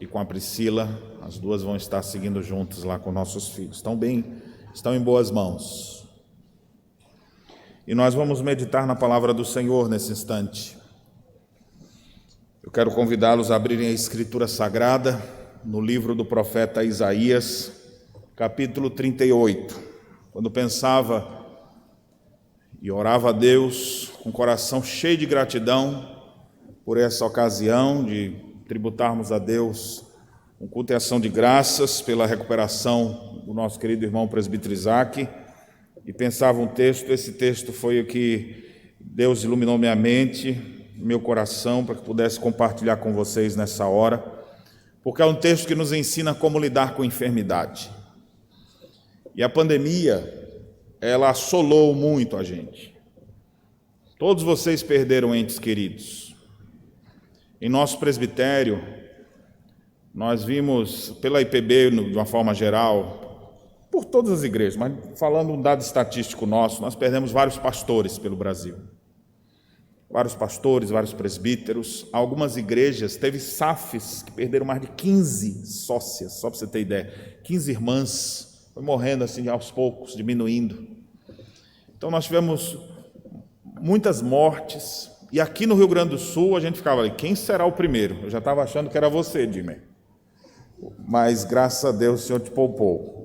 e com a Priscila. As duas vão estar seguindo juntos lá com nossos filhos. Estão em boas mãos. E nós vamos meditar na palavra do Senhor nesse instante. Eu quero convidá-los a abrirem a Escritura Sagrada no livro do profeta Isaías, capítulo 38. Quando pensava e orava a Deus com o coração cheio de gratidão por essa ocasião de tributarmos a Deus um culto e ação de graças pela recuperação do nosso querido irmão presbítero Isaac, e pensava um texto. Esse texto foi o que Deus iluminou minha mente, meu coração, para que pudesse compartilhar com vocês nessa hora, porque é um texto que nos ensina como lidar com enfermidade. E a pandemia, ela assolou muito a gente. Todos vocês perderam entes queridos. Em nosso presbitério, nós vimos, pela IPB, de uma forma geral, por todas as igrejas, mas falando um dado estatístico nosso, nós perdemos vários pastores pelo Brasil. Vários pastores, vários presbíteros. Algumas igrejas, teve SAFs que perderam mais de 15 sócias, só para você ter ideia. 15 irmãs, foi morrendo assim aos poucos, diminuindo. Então nós tivemos muitas mortes, e aqui no Rio Grande do Sul a gente ficava ali, quem será o primeiro? Eu já estava achando que era você, Dimer. Mas graças a Deus o Senhor te poupou.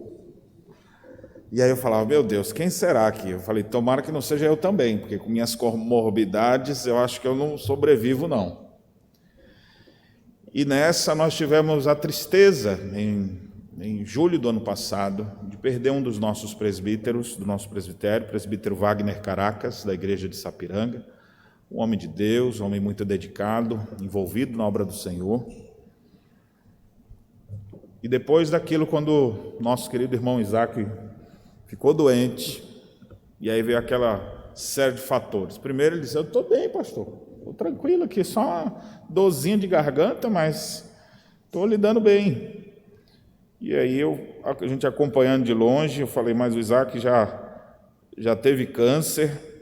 E aí eu falava, meu Deus, quem será aqui? Eu falei, tomara que não seja eu também, porque com minhas comorbidades eu acho que eu não sobrevivo não. E nessa nós tivemos a tristeza, em julho do ano passado, de perder um dos nossos presbíteros, do nosso presbitério, o presbítero Wagner Caracas, da igreja de Sapiranga, um homem de Deus, um homem muito dedicado, envolvido na obra do Senhor. E depois daquilo, quando nosso querido irmão Isaac ficou doente, e aí veio aquela série de fatores. Primeiro ele disse, eu estou bem, pastor, estou tranquilo aqui, só uma dorzinha de garganta, mas estou lidando bem. E aí a gente acompanhando de longe, eu falei, mas o Isaac já teve câncer,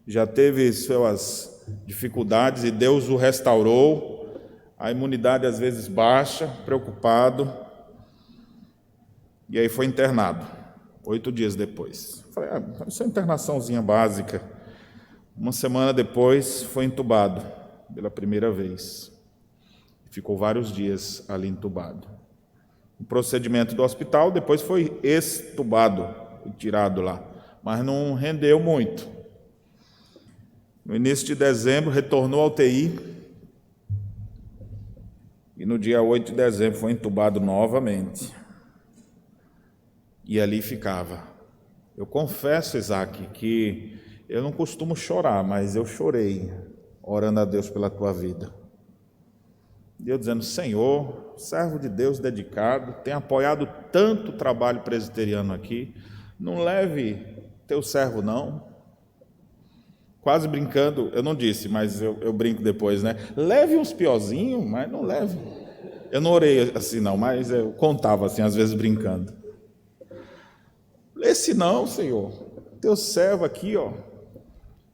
já teve suas dificuldades, e Deus o restaurou. A imunidade às vezes baixa, preocupado. E aí foi internado, 8 dias depois. Falei, isso é uma internaçãozinha básica. Uma semana depois foi entubado pela primeira vez. Ficou vários dias ali entubado. O procedimento do hospital, depois foi extubado, tirado lá, mas não rendeu muito. No início de dezembro retornou à UTI, e no dia 8 de dezembro foi entubado novamente. E ali ficava. Eu confesso, Isaac, que eu não costumo chorar, mas eu chorei, orando a Deus pela tua vida. E eu dizendo, Senhor, servo de Deus dedicado, tem apoiado tanto o trabalho presbiteriano aqui, não leve teu servo não. Quase brincando, eu não disse, mas eu brinco depois, né? Leve uns piorzinhos, mas não leve. Eu não orei assim não, mas eu contava assim, às vezes brincando. Esse não, Senhor, teu servo aqui,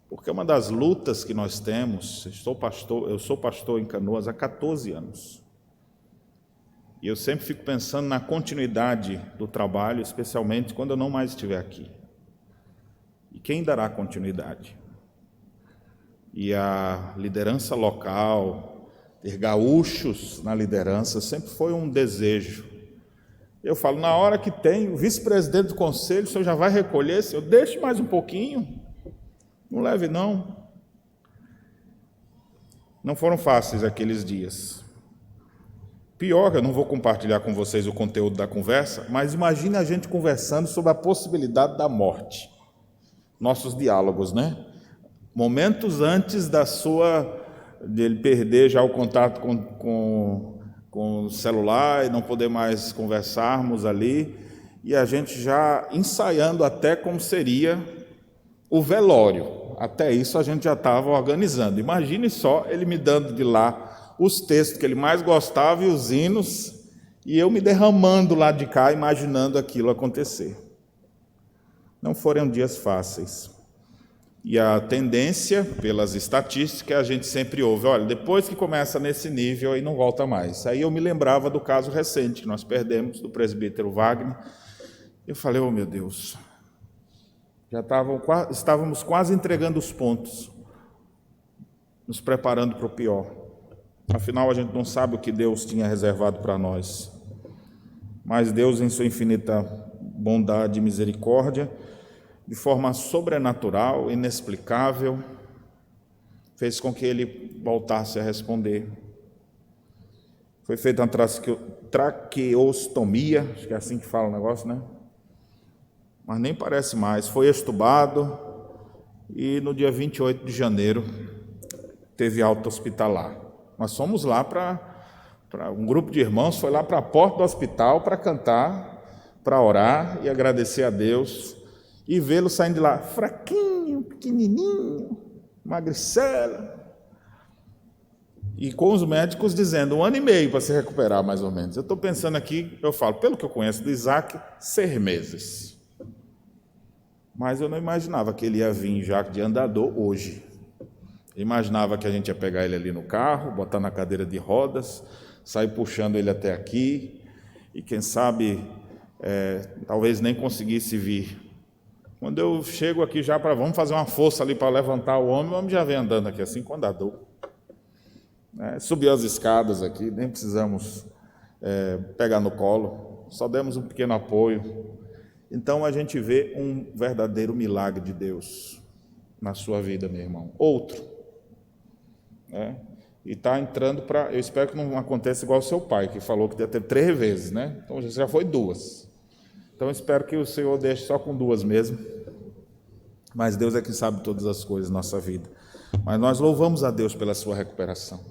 porque uma das lutas que nós temos, eu sou pastor em Canoas há 14 anos, e eu sempre fico pensando na continuidade do trabalho, especialmente quando eu não mais estiver aqui. E quem dará continuidade? E a liderança local, ter gaúchos na liderança, sempre foi um desejo. Eu falo, na hora que tem o vice-presidente do conselho, o senhor já vai recolher, senhor, deixe mais um pouquinho, não leve não. Não foram fáceis aqueles dias. Pior, eu não vou compartilhar com vocês o conteúdo da conversa, mas imagine a gente conversando sobre a possibilidade da morte. Nossos diálogos, né? Momentos antes de ele perder já o contato com o celular e não poder mais conversarmos ali, e a gente já ensaiando até como seria o velório. Até isso a gente já estava organizando. Imagine só ele me dando de lá os textos que ele mais gostava e os hinos, e eu me derramando lá de cá, imaginando aquilo acontecer. Não foram dias fáceis. E a tendência, pelas estatísticas, a gente sempre ouve, olha, depois que começa nesse nível, aí não volta mais. Aí eu me lembrava do caso recente que nós perdemos, do presbítero Wagner. Eu falei, oh meu Deus, estávamos quase entregando os pontos, nos preparando para o pior. Afinal, a gente não sabe o que Deus tinha reservado para nós. Mas Deus, em sua infinita bondade e misericórdia, de forma sobrenatural, inexplicável, fez com que ele voltasse a responder. Foi feita uma traqueostomia, acho que é assim que fala o negócio, né? Mas nem parece mais. Foi extubado e no dia 28 de janeiro teve alta hospitalar. Nós fomos lá um grupo de irmãos foi lá para a porta do hospital para cantar, para orar e agradecer a Deus. E vê-lo saindo de lá, fraquinho, pequenininho, magricela. E com os médicos dizendo 1 ano e meio para se recuperar, mais ou menos. Eu estou pensando aqui, eu falo, pelo que eu conheço do Isaac, 6 meses. Mas eu não imaginava que ele ia vir já de andador hoje. Eu imaginava que a gente ia pegar ele ali no carro, botar na cadeira de rodas, sair puxando ele até aqui, e quem sabe, talvez nem conseguisse vir. Quando eu chego aqui já vamos fazer uma força ali para levantar o homem já vem andando aqui assim com andador. Subiu as escadas aqui, nem precisamos pegar no colo, só demos um pequeno apoio. Então a gente vê um verdadeiro milagre de Deus na sua vida, meu irmão. Outro. E está entrando eu espero que não aconteça igual o seu pai, que falou que ia ter 3 vezes, né? Então já foi 2. Então, eu espero que o Senhor deixe só com 2 mesmo. Mas Deus é que sabe todas as coisas na nossa vida. Mas nós louvamos a Deus pela sua recuperação.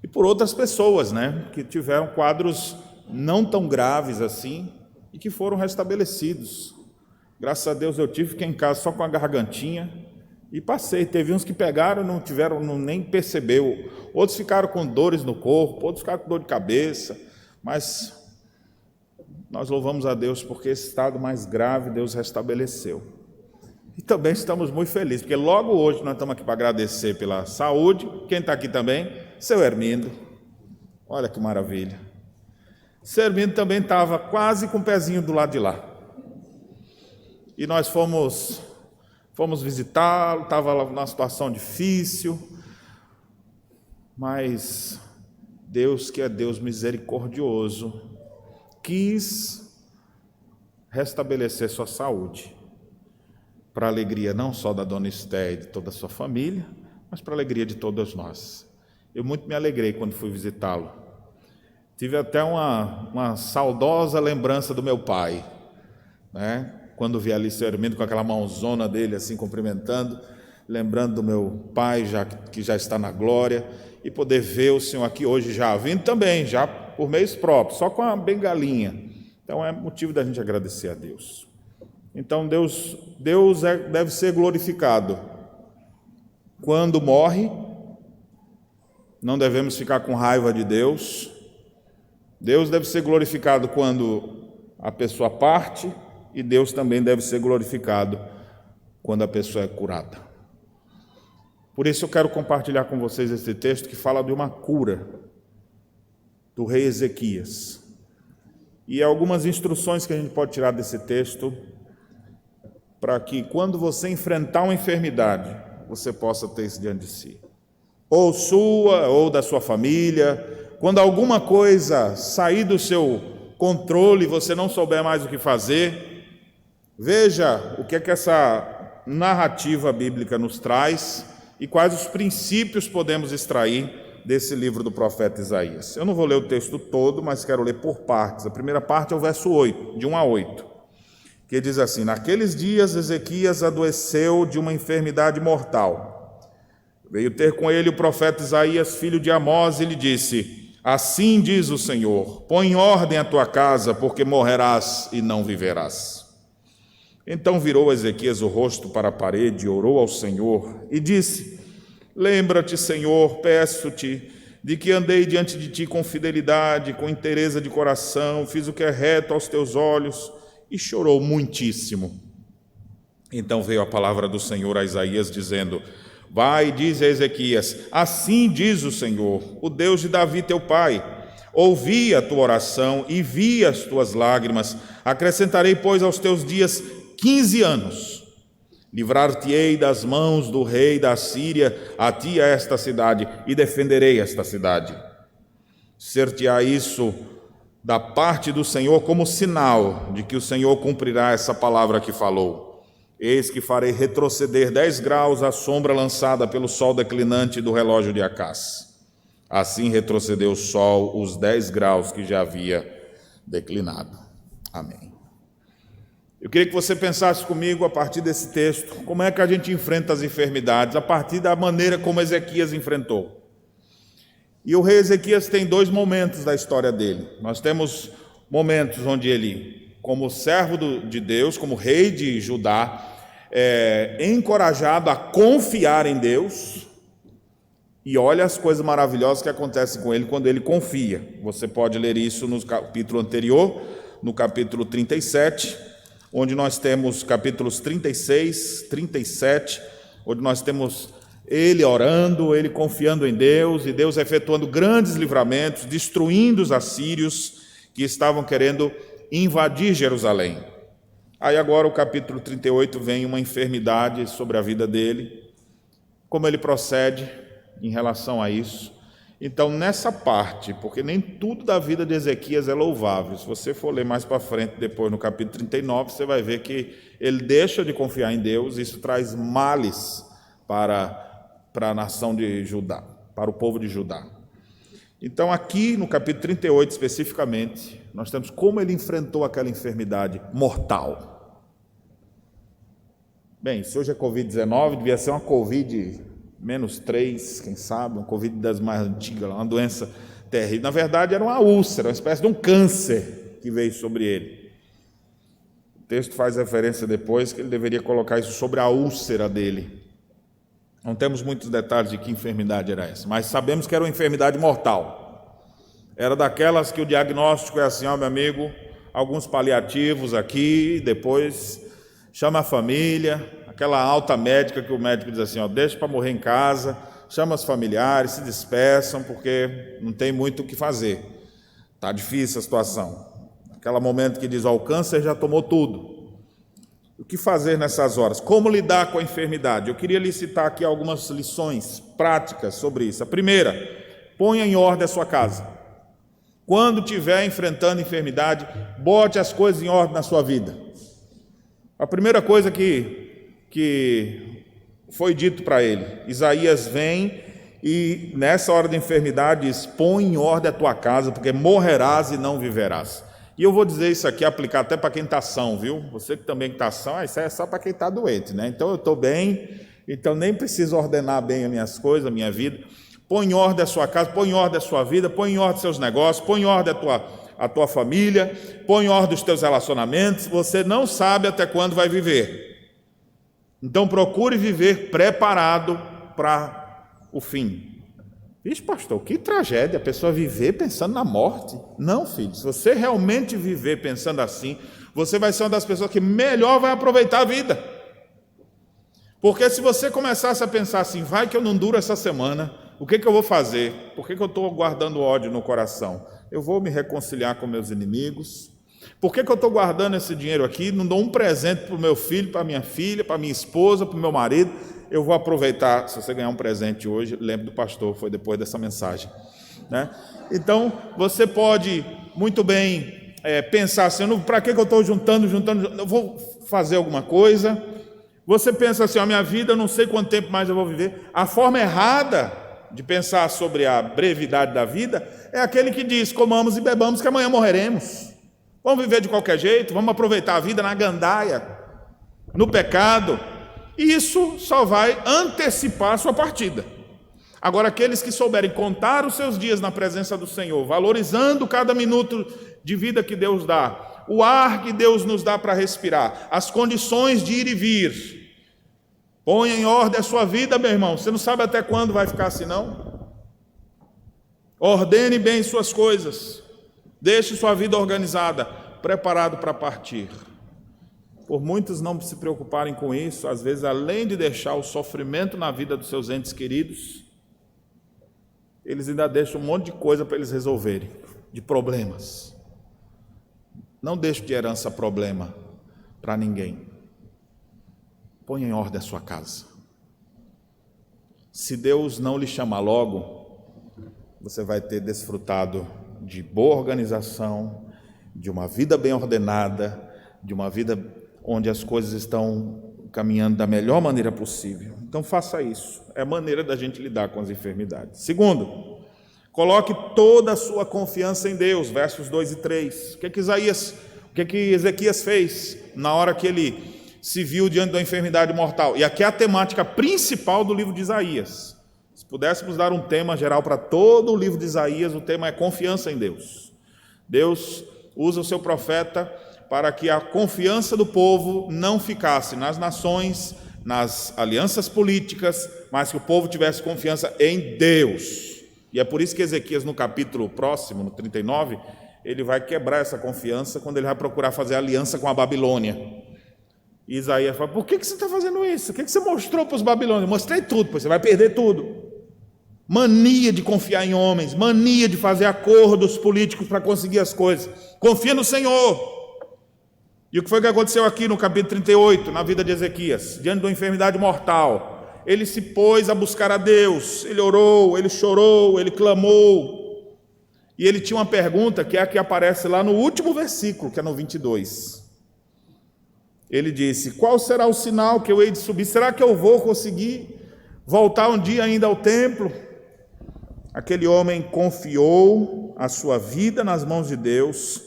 E por outras pessoas, né? Que tiveram quadros não tão graves assim e que foram restabelecidos. Graças a Deus eu fiquei em casa só com a gargantinha e passei. Teve uns que pegaram, nem percebeu. Outros ficaram com dores no corpo, outros ficaram com dor de cabeça. Mas nós louvamos a Deus porque esse estado mais grave Deus restabeleceu. E também estamos muito felizes, porque logo hoje nós estamos aqui para agradecer pela saúde. Quem está aqui também? Seu Hermindo. Olha que maravilha. Seu Hermindo também estava quase com o pezinho do lado de lá. E nós fomos visitá-lo, estava numa situação difícil, mas Deus, que é Deus misericordioso, quis restabelecer sua saúde, para a alegria não só da dona Esté e de toda a sua família, mas para a alegria de todos nós. Eu muito me alegrei quando fui visitá-lo. Tive até uma saudosa lembrança do meu pai, né? Quando vi ali seu Hermínio com aquela mãozona dele assim cumprimentando, lembrando do meu pai que já está na glória, e poder ver o Senhor aqui hoje já vindo também, já por meios próprios, só com a bengalinha. Então é motivo da gente agradecer a Deus. Então Deus deve ser glorificado. Quando morre, não devemos ficar com raiva de Deus. Deus deve ser glorificado quando a pessoa parte, e Deus também deve ser glorificado quando a pessoa é curada. Por isso eu quero compartilhar com vocês esse texto que fala de uma cura do rei Ezequias. E algumas instruções que a gente pode tirar desse texto para que quando você enfrentar uma enfermidade, você possa ter isso diante de si. Ou sua, ou da sua família. Quando alguma coisa sair do seu controle e você não souber mais o que fazer, veja o que é que essa narrativa bíblica nos traz e quais os princípios podemos extrair desse livro do profeta Isaías. Eu não vou ler o texto todo, mas quero ler por partes. A primeira parte é o verso 8, de 1 a 8, que diz assim: Naqueles dias Ezequias adoeceu de uma enfermidade mortal. Veio ter com ele o profeta Isaías, filho de Amós, e lhe disse: Assim diz o Senhor, põe em ordem a tua casa, porque morrerás e não viverás. Então virou Ezequias o rosto para a parede, orou ao Senhor e disse: Lembra-te, Senhor, peço-te, de que andei diante de ti com fidelidade, com inteireza de coração, fiz o que é reto aos teus olhos, e chorou muitíssimo. Então veio a palavra do Senhor a Isaías, dizendo: vai e diz a Ezequias: assim diz o Senhor, o Deus de Davi teu pai: ouvi a tua oração e vi as tuas lágrimas. Acrescentarei, pois, aos teus dias 15 anos. Livrar-te-ei das mãos do rei da Síria, a ti e a esta cidade, e defenderei esta cidade. Ser-te-á isso da parte do Senhor como sinal de que o Senhor cumprirá essa palavra que falou. Eis que farei retroceder 10 graus a sombra lançada pelo sol declinante do relógio de Acás. Assim retrocedeu o sol os 10 graus que já havia declinado. Amém. Eu queria que você pensasse comigo, a partir desse texto, como é que a gente enfrenta as enfermidades, a partir da maneira como Ezequias enfrentou. E o rei Ezequias tem 2 momentos da história dele. Nós temos momentos onde ele, como servo de Deus, como rei de Judá, é encorajado a confiar em Deus. E olha as coisas maravilhosas que acontecem com ele quando ele confia. Você pode ler isso no capítulo anterior, no capítulo 37, onde nós temos capítulos 36, 37, onde nós temos ele orando, ele confiando em Deus, e Deus efetuando grandes livramentos, destruindo os assírios que estavam querendo invadir Jerusalém. Aí agora o capítulo 38 vem uma enfermidade sobre a vida dele, como ele procede em relação a isso. Então nessa parte, porque nem tudo da vida de Ezequias é louvável, se você for ler mais para frente, depois no capítulo 39, você vai ver que ele deixa de confiar em Deus, isso traz males para a nação de Judá, para o povo de Judá. Então aqui no capítulo 38 especificamente, nós temos como ele enfrentou aquela enfermidade mortal. Bem, se hoje é Covid-19, devia ser uma Covid-3, quem sabe, uma Covid das mais antigas, uma doença terrível. Na verdade era uma úlcera, uma espécie de um câncer que veio sobre ele. O texto faz referência depois que ele deveria colocar isso sobre a úlcera dele. Não temos muitos detalhes de que enfermidade era essa, mas sabemos que era uma enfermidade mortal. Era daquelas que o diagnóstico é assim: ó, meu amigo, alguns paliativos aqui, depois chama a família, aquela alta médica que o médico diz assim, ó, deixa para morrer em casa, chama os familiares, se despeçam, porque não tem muito o que fazer. Está difícil a situação. Aquele momento que diz, ó, o câncer já tomou tudo. O que fazer nessas horas? Como lidar com a enfermidade? Eu queria lhe citar aqui algumas lições práticas sobre isso. A primeira, ponha em ordem a sua casa. Quando estiver enfrentando enfermidade, bote as coisas em ordem na sua vida. A primeira coisa que foi dito para ele, Isaías vem e nessa hora de enfermidade diz, põe em ordem a tua casa, porque morrerás e não viverás. E eu vou dizer isso aqui, aplicar até para quem está são, viu? Você que também está são, isso é só para quem está doente, né? Então eu estou bem, então nem preciso ordenar bem as minhas coisas, a minha vida. Põe em ordem a sua casa, põe em ordem a sua vida, põe em ordem os seus negócios, põe em ordem a tua família, põe em ordem os teus relacionamentos. Você não sabe até quando vai viver. Então procure viver preparado para o fim. Vixe, pastor, que tragédia, a pessoa viver pensando na morte. Não, filho, se você realmente viver pensando assim, você vai ser uma das pessoas que melhor vai aproveitar a vida. Porque se você começasse a pensar assim, vai que eu não duro essa semana, o que eu vou fazer? Por que eu estou guardando ódio no coração? Eu vou me reconciliar com meus inimigos? Por que eu estou guardando esse dinheiro aqui? Não dou um presente para o meu filho, para a minha filha, para a minha esposa, para o meu marido? Eu vou aproveitar. Se você ganhar um presente hoje, lembre do pastor, foi depois dessa mensagem, né? Então, você pode muito bem pensar assim, para que eu estou juntando, eu vou fazer alguma coisa. Você pensa assim, a minha vida, eu não sei quanto tempo mais eu vou viver. A forma errada de pensar sobre a brevidade da vida é aquele que diz, comamos e bebamos que amanhã morreremos. Vamos viver de qualquer jeito, vamos aproveitar a vida na gandaia, no pecado. E isso só vai antecipar a sua partida. Agora, aqueles que souberem contar os seus dias na presença do Senhor, valorizando cada minuto de vida que Deus dá, o ar que Deus nos dá para respirar, as condições de ir e vir, ponha em ordem a sua vida, meu irmão. Você não sabe até quando vai ficar assim, não? Ordene bem suas coisas, deixe sua vida organizada, preparado para partir. por muitos não se preocuparem com isso, às vezes, além de deixar o sofrimento na vida dos seus entes queridos, eles ainda deixam um monte de coisa para eles resolverem, de problemas. Não deixe de herança problema para ninguém. Ponha em ordem a sua casa. Se Deus não lhe chamar logo, você vai ter desfrutado de boa organização, de uma vida bem ordenada, de uma vida onde as coisas estão caminhando da melhor maneira possível. Então faça isso, é a maneira da gente lidar com as enfermidades. Segundo, coloque toda a sua confiança em Deus, versos 2 e 3. O que Ezequias fez na hora que ele se viu diante da enfermidade mortal? E aqui é a temática principal do livro de Isaías. Se pudéssemos dar um tema geral para todo o livro de Isaías, o tema é confiança em Deus. Deus usa o seu profeta para que a confiança do povo não ficasse nas nações, nas alianças políticas, mas que o povo tivesse confiança em Deus. E é por isso que Ezequias, no capítulo próximo, no 39, ele vai quebrar essa confiança quando ele vai procurar fazer aliança com a Babilônia. E Isaías fala: por que você está fazendo isso? O que você mostrou para os babilônios? Mostrei tudo, pois você vai perder tudo. Mania de confiar em homens, mania de fazer acordos políticos para conseguir as coisas. Confia no Senhor. E o que foi que aconteceu aqui no capítulo 38, na vida de Ezequias? Diante de uma enfermidade mortal, ele se pôs a buscar a Deus, ele orou, ele chorou, ele clamou. E ele tinha uma pergunta que é a que aparece lá no último versículo, que é no 22. Ele disse: qual será o sinal que eu hei de subir? Será que eu vou conseguir voltar um dia ainda ao templo? Aquele homem confiou a sua vida nas mãos de Deus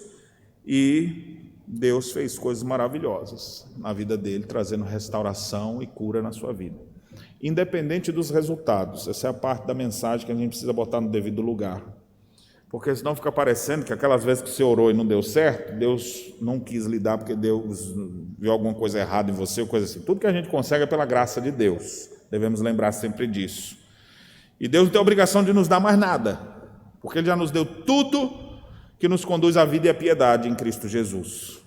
e Deus fez coisas maravilhosas na vida dele, trazendo restauração e cura na sua vida. Independente dos resultados, essa é a parte da mensagem que a gente precisa botar no devido lugar. Porque senão fica parecendo que aquelas vezes que você orou e não deu certo, Deus não quis lidar porque Deus viu alguma coisa errada em você, ou coisa assim. Tudo que a gente consegue é pela graça de Deus. Devemos lembrar sempre disso. E Deus não tem a obrigação de nos dar mais nada, porque Ele já nos deu tudo que nos conduz à vida e à piedade em Cristo Jesus.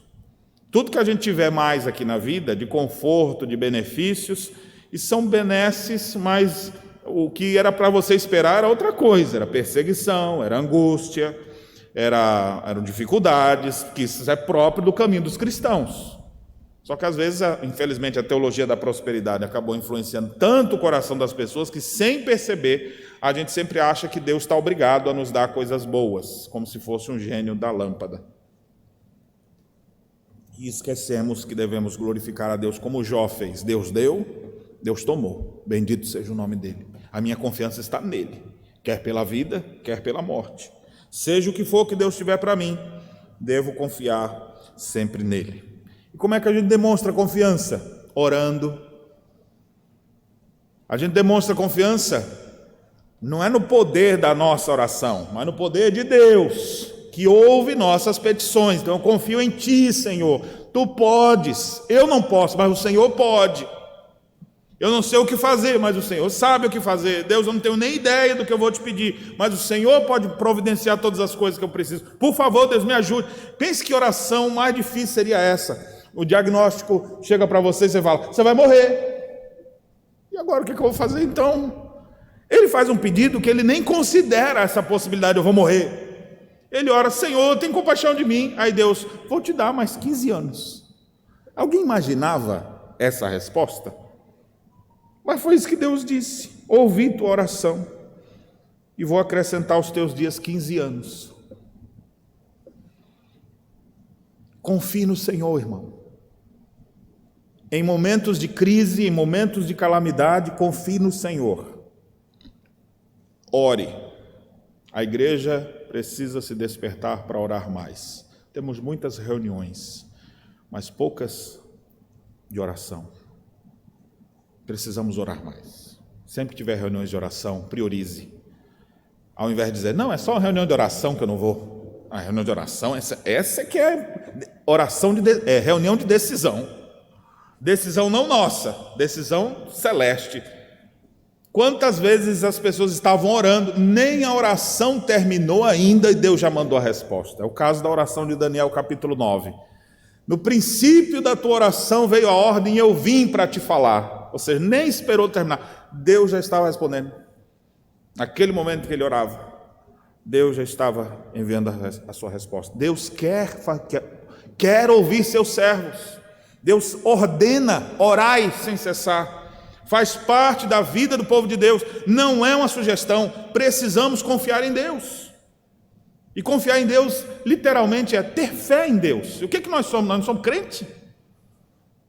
Tudo que a gente tiver mais aqui na vida, de conforto, de benefícios, e são benesses, mas o que era para você esperar era outra coisa, era perseguição, era angústia, eram dificuldades, que isso é próprio do caminho dos cristãos. Só que às vezes, infelizmente, a teologia da prosperidade acabou influenciando tanto o coração das pessoas que, sem perceber, a gente sempre acha que Deus está obrigado a nos dar coisas boas, como se fosse um gênio da lâmpada. E esquecemos que devemos glorificar a Deus como Jó fez. Deus deu, Deus tomou. Bendito seja o nome dele. A minha confiança está nele, quer pela vida, quer pela morte. Seja o que for que Deus tiver para mim, devo confiar sempre nele. E como é que a gente demonstra confiança? Orando. A gente demonstra confiança não é no poder da nossa oração, mas no poder de Deus, que ouve nossas petições. Então eu confio em Ti, Senhor. Tu podes, eu não posso, mas o Senhor pode. Eu não sei o que fazer, mas o Senhor sabe o que fazer. Deus, eu não tenho nem ideia do que eu vou te pedir, mas o Senhor pode providenciar todas as coisas que eu preciso. Por favor, Deus, me ajude. Pense que oração mais difícil seria essa. O diagnóstico chega para você e você fala: você vai morrer. E agora o que eu vou fazer então? Ele faz um pedido que ele nem considera essa possibilidade: eu vou morrer. Ele ora: Senhor, tem compaixão de mim. Aí Deus: vou te dar mais 15 anos. Alguém imaginava essa resposta? Mas foi isso que Deus disse: ouvi tua oração e vou acrescentar aos teus dias 15 anos. Confie no Senhor, irmão. Em momentos de crise, em momentos de calamidade, confie no Senhor. Ore. A igreja precisa se despertar para orar mais. Temos muitas reuniões, mas poucas de oração. Precisamos orar mais. Sempre que tiver reuniões de oração, priorize. Ao invés de dizer: não, é só uma reunião de oração que eu não vou. A reunião de oração, essa que é oração reunião de decisão. Decisão não nossa, decisão celeste. Quantas vezes as pessoas estavam orando, nem a oração terminou ainda e Deus já mandou a resposta. É o caso da oração de Daniel capítulo 9. No princípio da tua oração veio a ordem e eu vim para te falar. Ou seja, nem esperou terminar. Deus já estava respondendo. Naquele momento que ele orava, Deus já estava enviando a sua resposta. Deus quer ouvir seus servos. Deus ordena, orai sem cessar. Faz parte da vida do povo de Deus. Não é uma sugestão. Precisamos confiar em Deus. E confiar em Deus, literalmente, é ter fé em Deus. E o que nós somos? Nós não somos crente?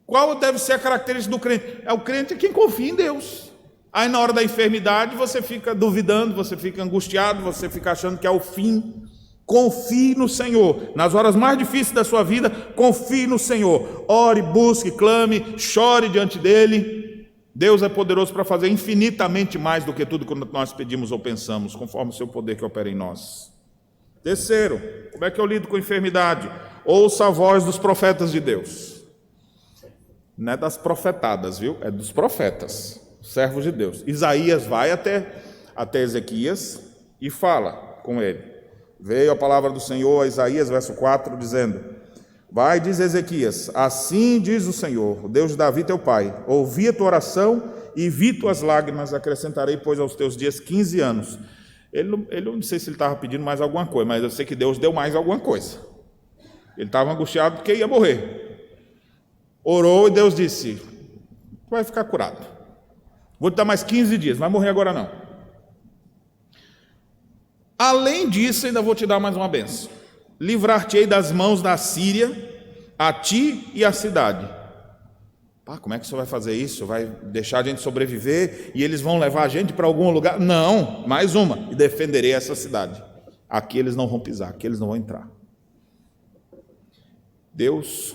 Qual deve ser a característica do crente? O crente é quem confia em Deus. Aí na hora da enfermidade você fica duvidando, você fica angustiado, você fica achando que é o fim. Confie no Senhor. Nas horas mais difíceis da sua vida, confie no Senhor. Ore, busque, clame, chore diante dele. Deus é poderoso para fazer infinitamente mais do que tudo que nós pedimos ou pensamos, conforme o seu poder que opera em nós. Terceiro, como é que eu lido com enfermidade? Ouça a voz dos profetas de Deus. Não é das profetadas, viu? É dos profetas, servos de Deus. Isaías vai até Ezequias e fala com ele. Veio a palavra do Senhor a Isaías, verso 4, dizendo: vai, diz Ezequias, assim diz o Senhor, o Deus de Davi teu pai, ouvi a tua oração e vi tuas lágrimas, acrescentarei, pois, aos teus dias 15 anos. Ele não sei se ele estava pedindo mais alguma coisa, mas eu sei que Deus deu mais alguma coisa. Ele estava angustiado porque ia morrer. Orou e Deus disse: vai ficar curado. Vou te dar mais 15 dias, não vai morrer agora não. Além disso, ainda vou te dar mais uma bênção. Livrar-te-ei das mãos da Síria, a ti e a cidade. Como é que o senhor vai fazer isso? Vai deixar a gente sobreviver e eles vão levar a gente para algum lugar? Não, mais uma. E defenderei essa cidade. Aqui eles não vão pisar, aqui eles não vão entrar. Deus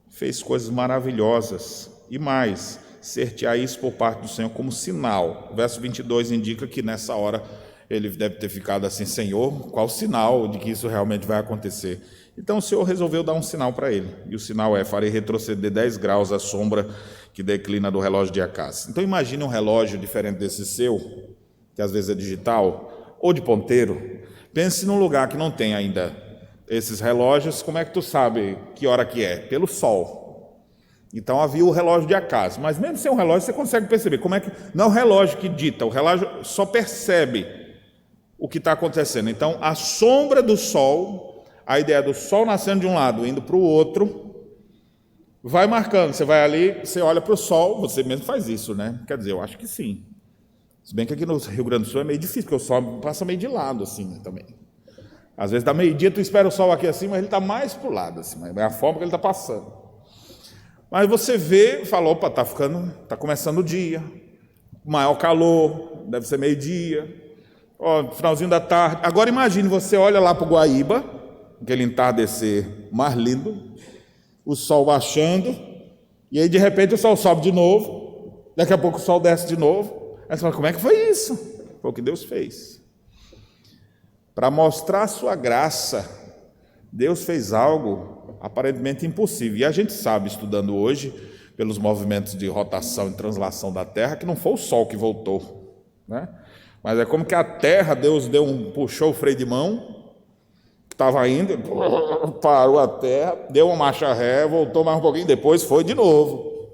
fez coisas maravilhosas e mais, ser-te-á isso por parte do Senhor como sinal. O verso 22 indica que nessa hora ele deve ter ficado assim: Senhor, qual o sinal de que isso realmente vai acontecer? Então o Senhor resolveu dar um sinal para ele, e o sinal é: farei retroceder 10 graus a sombra que declina do relógio de Acás. Então imagine um relógio diferente desse seu, que às vezes é digital, ou de ponteiro. Pense num lugar que não tem ainda esses relógios. Como é que tu sabe que hora que é? Pelo sol. Então havia o relógio de Acás, mas mesmo sem um relógio você consegue perceber. Como é que não é o relógio que dita, o relógio só percebe o que está acontecendo. Então a sombra do sol, a ideia do sol nascendo de um lado, indo para o outro, vai marcando. Você vai ali, você olha para o sol, você mesmo faz isso, né? Quer dizer, eu acho que sim. Se bem que aqui no Rio Grande do Sul é meio difícil, porque o sol passa meio de lado, assim, né, também. Às vezes dá meio-dia, tu espera o sol aqui assim, mas ele está mais para o lado, assim, é a forma que ele está passando. Mas você vê e fala: opa, está começando o dia, maior calor, deve ser meio-dia, finalzinho da tarde. Agora imagine, você olha lá para o Guaíba, aquele entardecer mais lindo, o sol baixando, e aí de repente o sol sobe de novo, daqui a pouco o sol desce de novo. Aí você fala: como é que foi isso? Foi o que Deus fez. Para mostrar a sua graça, Deus fez algo aparentemente impossível. E a gente sabe, estudando hoje, pelos movimentos de rotação e translação da Terra, que não foi o Sol que voltou, né? Mas é como que a Terra, Deus puxou o freio de mão, que estava indo, parou a Terra, deu uma marcha ré, voltou mais um pouquinho, depois foi de novo.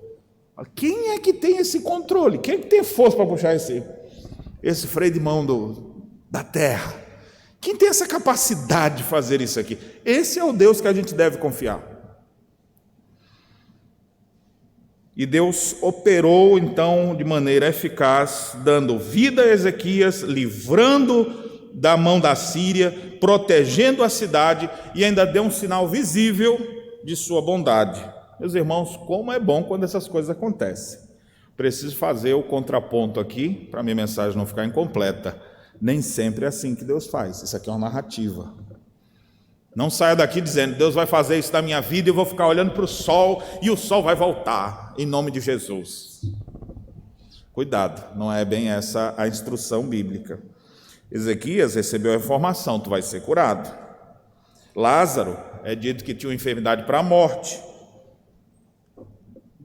Quem é que tem esse controle? Quem é que tem força para puxar esse freio de mão da Terra? Quem tem essa capacidade de fazer isso aqui? Esse é o Deus que a gente deve confiar. E Deus operou, então, de maneira eficaz, dando vida a Ezequias, livrando da mão da Síria, protegendo a cidade, e ainda deu um sinal visível de sua bondade. Meus irmãos, como é bom quando essas coisas acontecem. Preciso fazer o contraponto aqui, para a minha mensagem não ficar incompleta. Nem sempre é assim que Deus faz. Isso aqui é uma narrativa. Não saia daqui dizendo: Deus vai fazer isso na minha vida e eu vou ficar olhando para o sol e o sol vai voltar, em nome de Jesus. Cuidado, não é bem essa a instrução bíblica. Ezequias recebeu a informação: tu vai ser curado. Lázaro é dito que tinha uma enfermidade para a morte.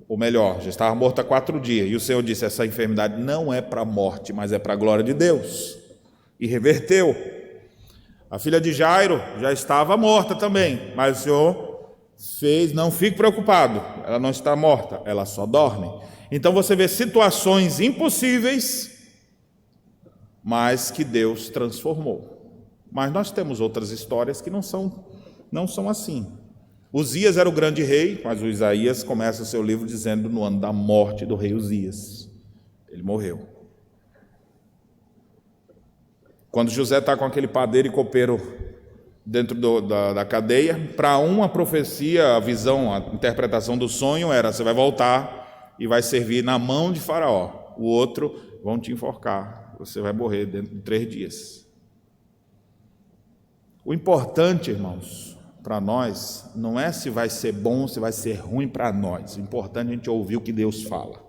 Ou melhor, já estava morto há 4 dias. E o Senhor disse: essa enfermidade não é para a morte, mas é para a glória de Deus. E reverteu. A filha de Jairo já estava morta também, mas o Senhor fez, não fique preocupado, ela não está morta, ela só dorme. Então você vê situações impossíveis, mas que Deus transformou. Mas nós temos outras histórias que não são assim. Uzias era o grande rei, mas o Isaías começa o seu livro dizendo no ano da morte do rei Uzias. Ele morreu. Quando José está com aquele padeiro e copeiro dentro da cadeia, para um a profecia, a visão, a interpretação do sonho era: você vai voltar e vai servir na mão de Faraó. O outro, vão te enforcar, você vai morrer dentro de 3 dias. O importante, irmãos, para nós, não é se vai ser bom ou se vai ser ruim para nós. O importante é a gente ouvir o que Deus fala.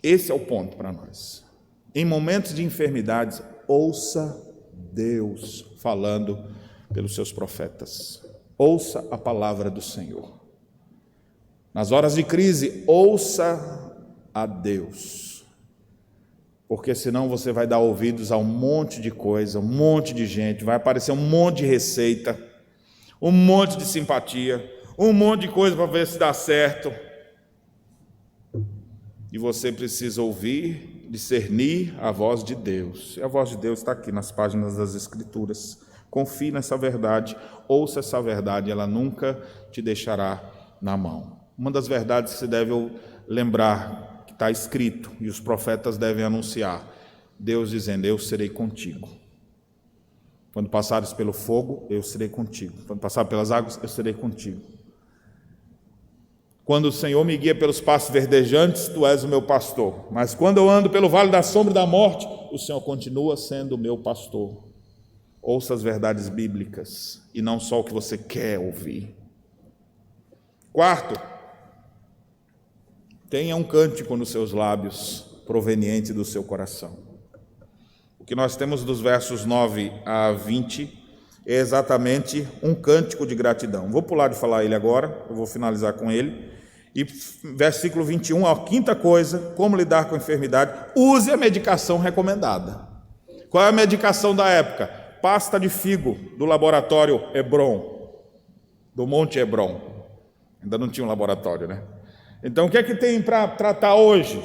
Esse é o ponto para nós. Em momentos de enfermidades, ouça Deus falando pelos seus profetas. Ouça a palavra do Senhor. Nas horas de crise, ouça a Deus. Porque senão você vai dar ouvidos a um monte de coisa, um monte de gente, vai aparecer um monte de receita, um monte de simpatia, um monte de coisa para ver se dá certo. E você precisa ouvir, discernir a voz de Deus. E a voz de Deus está aqui nas páginas das Escrituras. Confie nessa verdade, ouça essa verdade, ela nunca te deixará na mão. Uma das verdades que você deve lembrar, que está escrito, e os profetas devem anunciar, Deus dizendo: eu serei contigo. Quando passares pelo fogo, eu serei contigo. Quando passar pelas águas, eu serei contigo. Quando o Senhor me guia pelos pastos verdejantes, tu és o meu pastor. Mas quando eu ando pelo vale da sombra e da morte, o Senhor continua sendo o meu pastor. Ouça as verdades bíblicas e não só o que você quer ouvir. Quarto, tenha um cântico nos seus lábios, proveniente do seu coração. O que nós temos dos versos 9 a 20 é exatamente um cântico de gratidão. Vou pular de falar ele agora, eu vou finalizar com ele. E versículo 21, a quinta coisa: como lidar com a enfermidade? Use a medicação recomendada. Qual é a medicação da época? Pasta de figo do laboratório Hebron, do Monte Hebron. Ainda não tinha um laboratório, né? Então, o que é que tem para tratar hoje?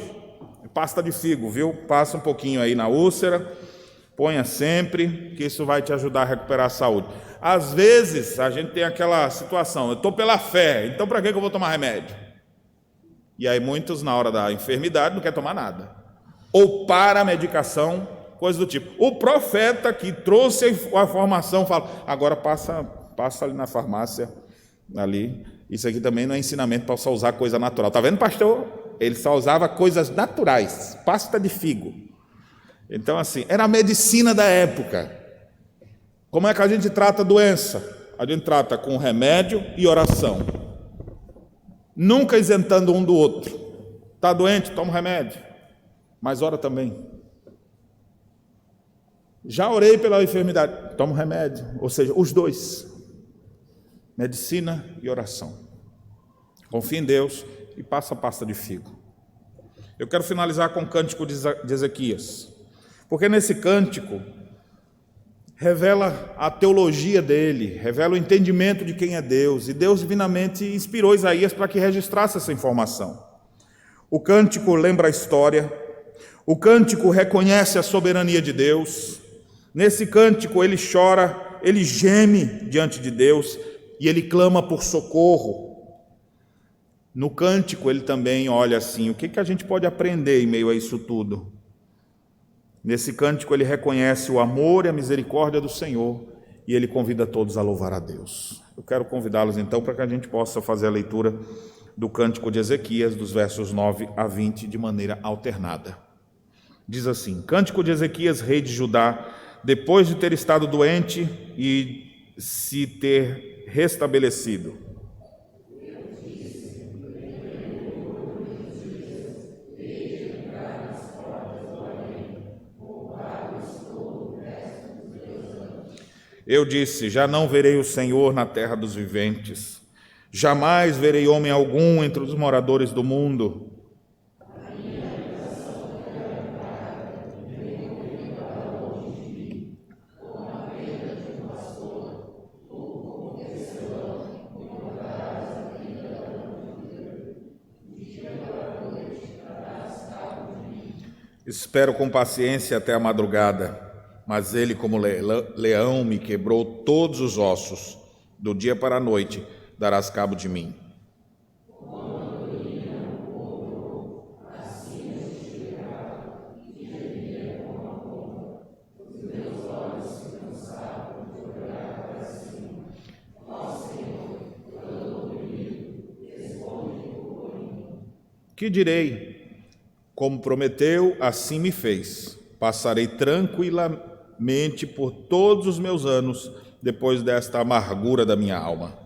Pasta de figo, viu? Passa um pouquinho aí na úlcera, ponha sempre, que isso vai te ajudar a recuperar a saúde. Às vezes, a gente tem aquela situação: eu estou pela fé, então para que eu vou tomar remédio? E aí muitos, na hora da enfermidade, não querem tomar nada. Ou para a medicação, coisa do tipo. O profeta que trouxe a informação fala: agora passa ali na farmácia, ali. Isso aqui também não é ensinamento para só usar coisa natural. Está vendo, pastor? Ele só usava coisas naturais, pasta de figo. Então, assim, era a medicina da época. Como é que a gente trata a doença? A gente trata com remédio e oração. Nunca isentando um do outro. Está doente? Toma remédio. Mas ora também. Já orei pela enfermidade? Toma remédio. Ou seja, os dois. Medicina e oração. Confie em Deus e passa a pasta de figo. Eu quero finalizar com o cântico de Ezequias. Porque nesse cântico revela a teologia dele, revela o entendimento de quem é Deus, e Deus divinamente inspirou Isaías para que registrasse essa informação. O cântico lembra a história, o cântico reconhece a soberania de Deus. Nesse cântico ele chora, ele geme diante de Deus e ele clama por socorro. No cântico ele também olha assim: o que a gente pode aprender em meio a isso tudo? Nesse cântico ele reconhece o amor e a misericórdia do Senhor e ele convida todos a louvar a Deus. Eu quero convidá-los então para que a gente possa fazer a leitura do cântico de Ezequias, dos versos 9 a 20, de maneira alternada. Diz assim: Cântico de Ezequias, rei de Judá, depois de ter estado doente e se ter restabelecido. Eu disse: já não verei o Senhor na terra dos viventes, jamais verei homem algum entre os moradores do mundo. Espero com paciência até a madrugada, mas ele, como leão, me quebrou todos os ossos. Do dia para a noite darás cabo de mim. Que direi? Como prometeu, assim me fez. Passarei tranquilamente por todos os meus anos, depois desta amargura da minha alma.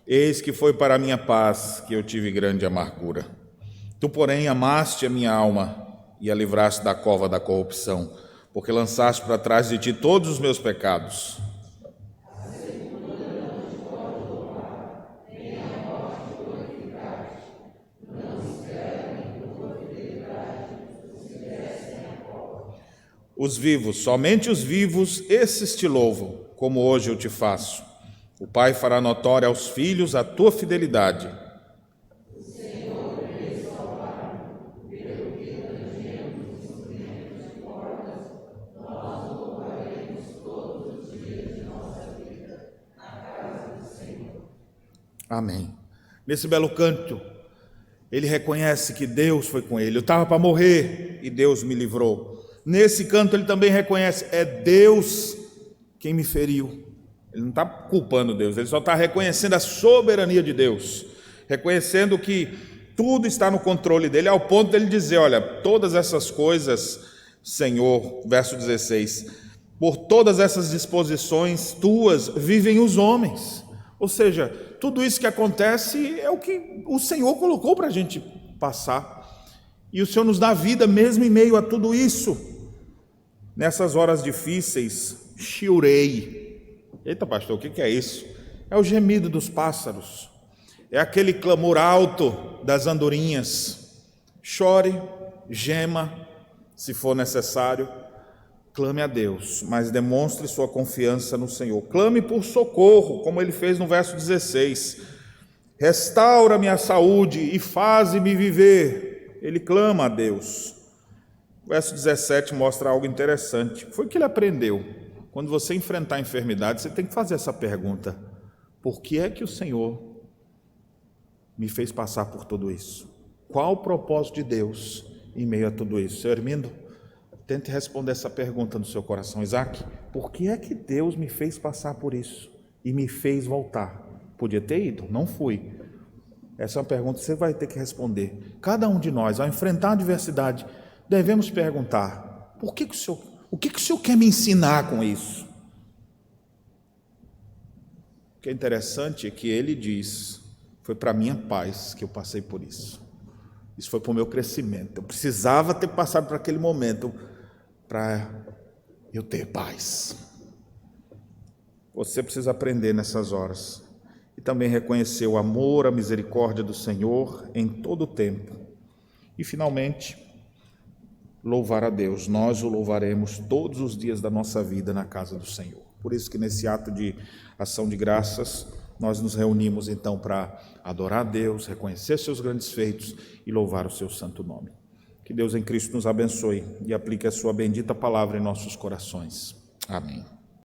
Eis que foi para a minha paz que eu tive grande amargura. Tu, porém, amaste a minha alma e a livraste da cova da corrupção, porque lançaste para trás de ti todos os meus pecados. Os vivos, somente os vivos, esses te louvam, como hoje eu te faço. O Pai fará notória aos filhos a tua fidelidade. Amém. Nesse belo canto, ele reconhece que Deus foi com ele. Eu estava para morrer e Deus me livrou. Nesse canto ele também reconhece, é Deus quem me feriu. Ele não está culpando Deus, ele só está reconhecendo a soberania de Deus, reconhecendo que tudo está no controle dele, ao ponto dele dizer, olha, todas essas coisas, Senhor, verso 16, por todas essas disposições tuas vivem os homens. Ou seja, tudo isso que acontece é o que o Senhor colocou para a gente passar. E o Senhor nos dá vida mesmo em meio a tudo isso. Nessas horas difíceis, chorei. Eita, pastor, o que é isso? É o gemido dos pássaros. É aquele clamor alto das andorinhas. Chore, gema, se for necessário. Clame a Deus, mas demonstre sua confiança no Senhor. Clame por socorro, como ele fez no verso 16. Restaura minha saúde e faze-me viver. Ele clama a Deus. O verso 17 mostra algo interessante. Foi o que ele aprendeu. Quando você enfrentar a enfermidade, você tem que fazer essa pergunta. Por que é que o Senhor me fez passar por tudo isso? Qual o propósito de Deus em meio a tudo isso? Seu Hermindo, tente responder essa pergunta no seu coração. Isaac, por que é que Deus me fez passar por isso e me fez voltar? Podia ter ido, não fui. Essa é uma pergunta que você vai ter que responder. Cada um de nós, ao enfrentar a adversidade, devemos perguntar, o que o Senhor quer me ensinar com isso? O que é interessante é que ele diz, foi para a minha paz que eu passei por isso. Isso foi para o meu crescimento. Eu precisava ter passado por aquele momento para eu ter paz. Você precisa aprender nessas horas e também reconhecer o amor, a misericórdia do Senhor em todo o tempo. E finalmente, louvar a Deus. Nós o louvaremos todos os dias da nossa vida na casa do Senhor. Por isso que nesse ato de ação de graças, nós nos reunimos então para adorar a Deus, reconhecer seus grandes feitos e louvar o seu santo nome. Que Deus em Cristo nos abençoe e aplique a sua bendita palavra em nossos corações. Amém.